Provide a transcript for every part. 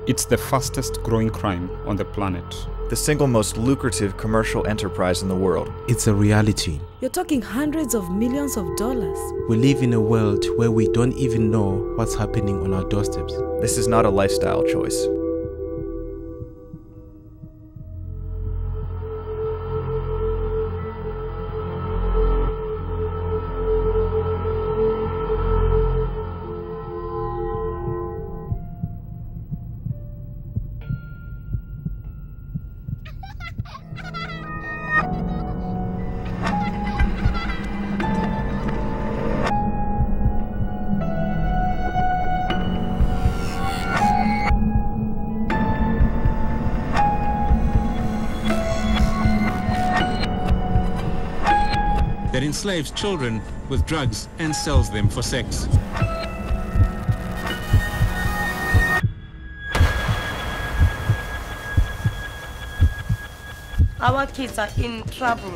It's the fastest growing crime on the planet. The single most lucrative commercial enterprise in the world. It's a reality. You're talking hundreds of millions of dollars. We live in a world where we don't even know what's happening on our doorsteps. This is not a lifestyle choice. That enslaves children with drugs and sells them for sex. Our kids are in trouble.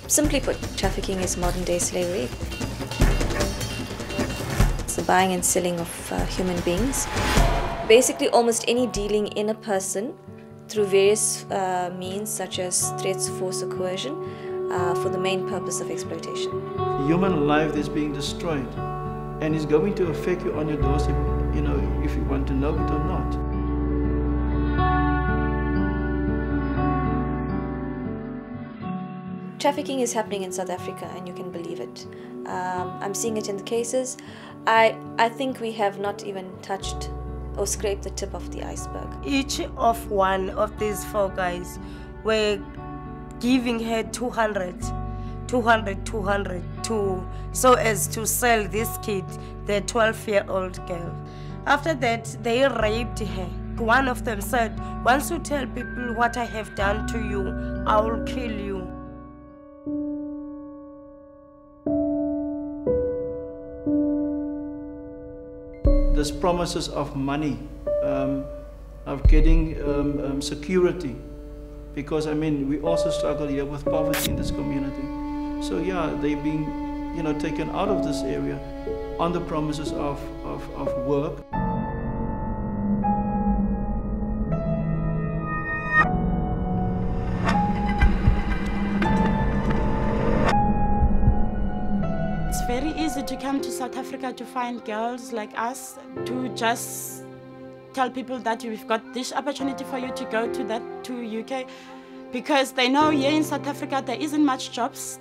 Simply put, trafficking is modern-day slavery. It's the buying and selling of human beings. Basically, almost any dealing in a person through various means such as threats, force, or coercion for the main purpose of exploitation. Human life is being destroyed, and it's going to affect you on your doorstep, you know, if you want to know it or not. Trafficking is happening in South Africa, and you can believe it. I'm seeing it in the cases. I think we have not even touched or scraped the tip of the iceberg. Each of one of these four guys were giving her 200 so as to sell this kid, the 12-year-old girl. After that, they raped her. One of them said, "Once you tell people what I have done to you, I will kill you." There's promises of money, of getting security, because I mean we also struggle here with poverty in this community. So yeah, they've been, you know, taken out of this area on the promises of work. It's very easy to come to South Africa to find girls like us, to just tell people that we've got this opportunity for you to go to UK, because they know here in South Africa there isn't much jobs.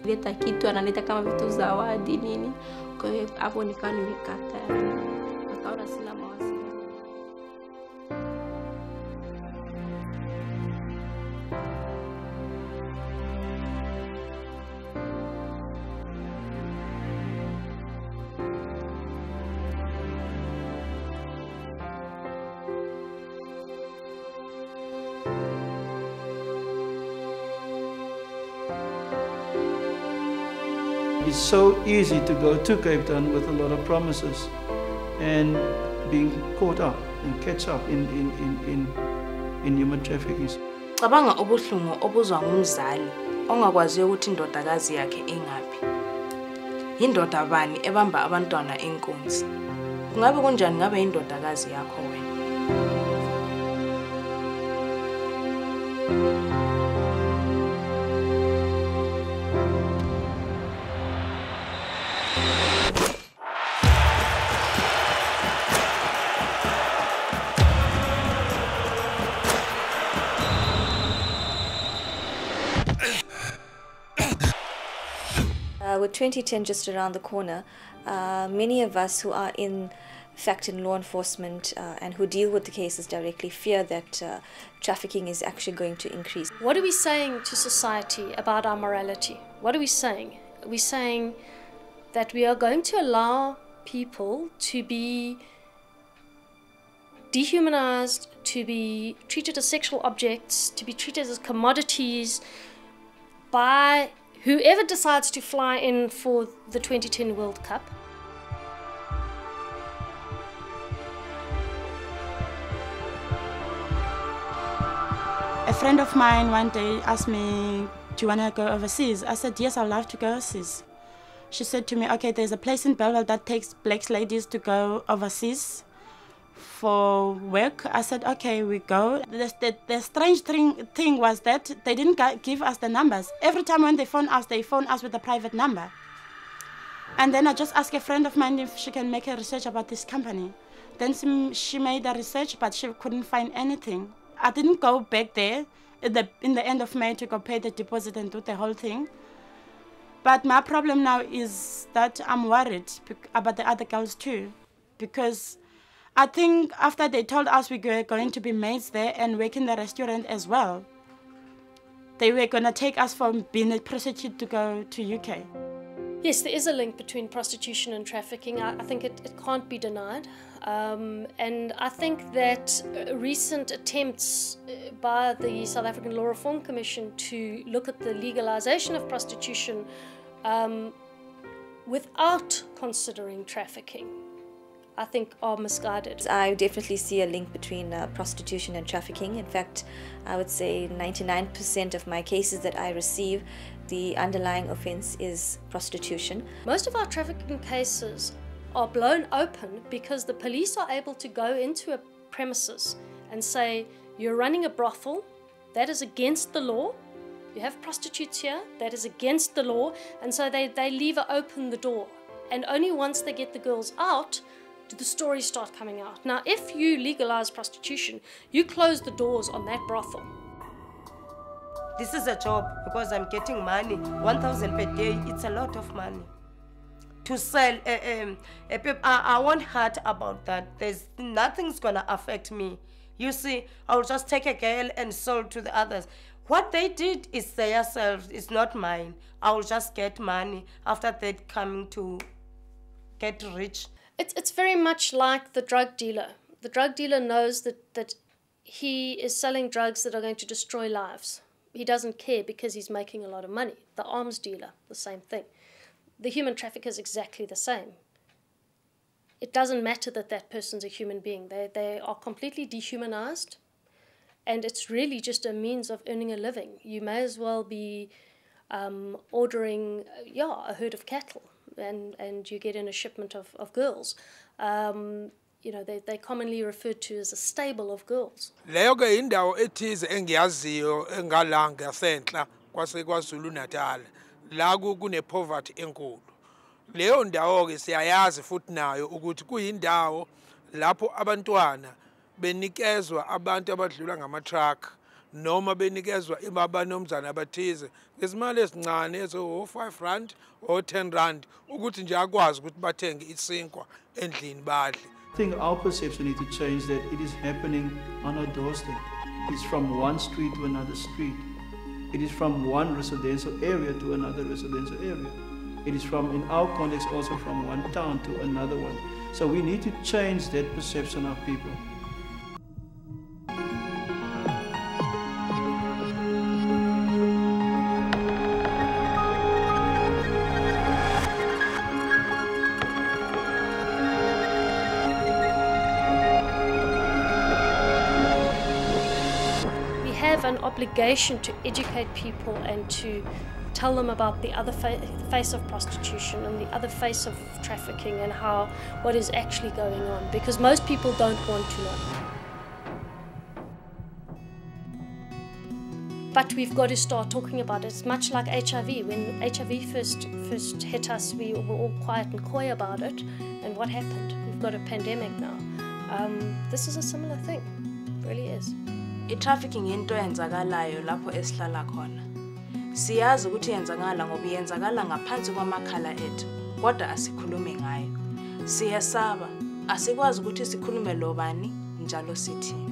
It's so easy to go to Cape Town with a lot of promises and being caught up and catch up in human trafficking. Cabanga obuhlungu obuzwa ngumzali ongakwaziyo ukuthi indodakazi yakhe engaphi. Indoda bani ebamba abantwana enkonzi? Kungabe kunjani ngabe indodakazi yakho wena? With 2010 just around the corner, many of us who are in fact in law enforcement and who deal with the cases directly fear that trafficking is actually going to increase. What are we saying to society about our morality? What are we saying? Are we saying that we are going to allow people to be dehumanized, to be treated as sexual objects, to be treated as commodities by whoever decides to fly in for the 2010 World Cup? A friend of mine one day asked me, "Do you want to go overseas?" I said, "Yes, I'd love to go overseas." She said to me, "Okay, there's a place in Bellville that takes black ladies to go overseas for work. I said, okay, we go. The strange thing was that they didn't give us the numbers. Every time when they phone us with a private number. And then I just asked a friend of mine if she can make a research about this company. Then she made a research, but she couldn't find anything. I didn't go back there in the end of May to go pay the deposit and do the whole thing. But my problem now is that I'm worried about the other girls too, because I think after they told us we were going to be maids there and work in the restaurant as well, they were going to take us from being a prostitute to go to UK. Yes, there is a link between prostitution and trafficking. I think it can't be denied. And I think that recent attempts by the South African Law Reform Commission to look at the legalization of prostitution without considering trafficking, I think are misguided. I definitely see a link between prostitution and trafficking. In fact, I would say 99% of my cases that I receive, the underlying offence is prostitution. Most of our trafficking cases are blown open because the police are able to go into a premises and say, you're running a brothel, that is against the law. You have prostitutes here, that is against the law. And so they leave open the door. And only once they get the girls out do the stories start coming out. Now, if you legalize prostitution, you close the doors on that brothel. This is a job because I'm getting money. 1,000 per day, it's a lot of money. To sell, I won't hurt about that. Nothing's gonna affect me. You see, I'll just take a girl and sell to the others. What they did is their selves, it's not mine. I'll just get money after that coming to get rich. It's very much like the drug dealer. The drug dealer knows that he is selling drugs that are going to destroy lives. He doesn't care because he's making a lot of money. The arms dealer, the same thing. The human trafficker is exactly the same. It doesn't matter that that person's a human being. They are completely dehumanized, and it's really just a means of earning a living. You may as well be ordering a herd of cattle, and you get in a shipment of girls. You know, they're commonly referred to as a stable of girls. Leyo ke indawo ethize engiyaziyo engalanga sentla kwaseKwaZulu Natal la kune poverty enkulu. Leyo ndawo ke siyayazi futhi nayo ukuthi kuyindawo lapho abantwana benikezwa abantu abadlula ngama truck noma benikezwa ibabanomzana abathize ngesimali esincane ezo 5 rand or 10 rand ukuthi nje akwazi ukuthi bathenge isinkwa endlini badle. I think our perception needs to change, that it is happening on our doorstep. It's from one street to another street. It is from one residential area to another residential area. It is from, in our context, also from one town to another one. So we need to change that perception of people. An obligation to educate people and to tell them about the other face of prostitution and the other face of trafficking and what is actually going on, because most people don't want to know. But we've got to start talking about it. It's much like HIV. When HIV first hit us, we were all quiet and coy about it. And what happened? We've got a pandemic now. This is a similar thing. It really is. I-trafficking into eyenzakalayo lapho esihlala khona. Siyazi ukuthi yenzakala ngoba yenzakala ngaphansi kwamakhala ethu, kodwa asikhulume ngayo. Siyasaba, asikwazi ukuthi sikhulume lobani njalo sithi.